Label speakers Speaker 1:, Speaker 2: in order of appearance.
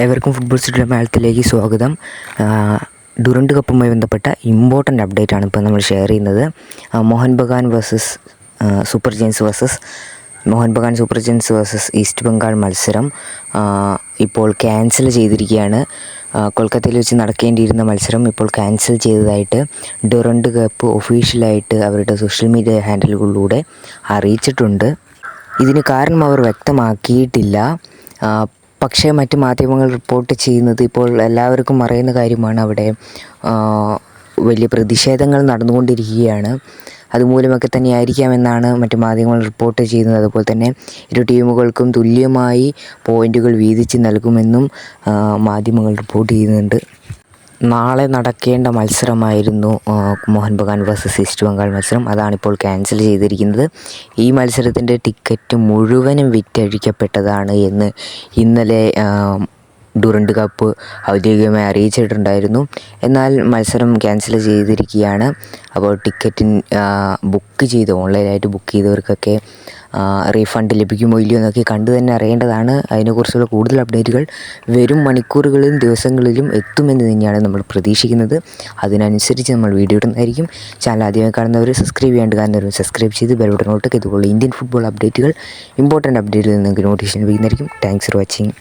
Speaker 1: ഏവർക്കും ഫുട്ബോൾ സിറ്റിയുടെ മലയാളത്തിലേക്ക് സ്വാഗതം. ഡുറൻഡ് കപ്പുമായി ബന്ധപ്പെട്ട ഇമ്പോർട്ടൻ്റ് അപ്ഡേറ്റ് ആണ് ഇപ്പോൾ നമ്മൾ ഷെയർ ചെയ്യുന്നത്. Mohun Bagan versus super giants versus East Bengal മത്സരം ഇപ്പോൾ ക്യാൻസൽ ചെയ്തിരിക്കുകയാണ്. കൊൽക്കത്തയിൽ വെച്ച് നടക്കേണ്ടിയിരുന്ന മത്സരം ഇപ്പോൾ ക്യാൻസൽ ചെയ്തതായിട്ട് ഡുറൻഡ് കപ്പ് ഒഫീഷ്യലായിട്ട് അവരുടെ സോഷ്യൽ മീഡിയ ഹാൻഡിലുകളിലൂടെ അറിയിച്ചിട്ടുണ്ട്. ഇതിന് കാരണം അവർ വ്യക്തമാക്കിയിട്ടില്ല. പക്ഷേ മറ്റ് മാധ്യമങ്ങൾ റിപ്പോർട്ട് ചെയ്യുന്നത് ഇപ്പോൾ എല്ലാവർക്കും അറിയുന്ന കാര്യമാണ്. അവിടെ വലിയ പ്രതിഷേധങ്ങൾ നടന്നുകൊണ്ടിരിക്കുകയാണ്. അതുമൂലമൊക്കെ തന്നെയായിരിക്കാമെന്നാണ് മറ്റ് മാധ്യമങ്ങൾ റിപ്പോർട്ട് ചെയ്യുന്നത്. അതുപോലെ തന്നെ ഇരു ടീമുകൾക്കും തുല്യമായി പോയിൻ്റുകൾ വീതിച്ച് നൽകുമെന്നും മാധ്യമങ്ങൾ റിപ്പോർട്ട് ചെയ്യുന്നുണ്ട്. നാളെ നടക്കേണ്ട മത്സരമായിരുന്നു മോഹൻ ബഗാൻ വേഴ്സസ് ഈസ്റ്റ് ബംഗാൾ മത്സരം. അതാണിപ്പോൾ ക്യാൻസൽ ചെയ്തിരിക്കുന്നത്. ഈ മത്സരത്തിൻ്റെ ടിക്കറ്റ് മുഴുവനും വിറ്റഴിക്കപ്പെട്ടതാണ് എന്ന് ഇന്നലെ ഡുറൻഡ് കപ്പ് ഔദ്യോഗികമായി അറിയിച്ചിട്ടുണ്ടായിരുന്നു. എന്നാൽ മത്സരം ക്യാൻസൽ ചെയ്തിരിക്കുകയാണ്. അപ്പോൾ ഓൺലൈനായിട്ട് ബുക്ക് ചെയ്തവർക്കൊക്കെ റീഫണ്ട് ലഭിക്കുമോ ഇല്ലയോ എന്നൊക്കെ കണ്ടു തന്നെ അറിയേണ്ടതാണ്. അതിനെക്കുറിച്ചുള്ള കൂടുതൽ അപ്ഡേറ്റുകൾ വരും മണിക്കൂറുകളിലും ദിവസങ്ങളിലും എത്തുമെന്ന് തന്നെയാണ് നമ്മൾ പ്രതീക്ഷിക്കുന്നത്. അതിനനുസരിച്ച് നമ്മൾ വീഡിയോ ഇടുന്നതായിരിക്കും. ചാനൽ ആദ്യമായി കാണുന്നവർ സബ്സ്ക്രൈബ് കാണുന്നവർ സബ്സ്ക്രൈബ് ചെയ്ത് ബെൽ ബട്ടൺ ഇതുപോലെ ഇന്ത്യൻ ഫുട്ബോൾ അപ്ഡേറ്റുകൾ, ഇമ്പോർട്ടൻ്റ് അപ്ഡേറ്റുകൾ നിങ്ങൾക്ക് നോട്ടിഫിക്കേഷൻ ലഭിക്കുന്നതായിരിക്കും. Thanks for watching.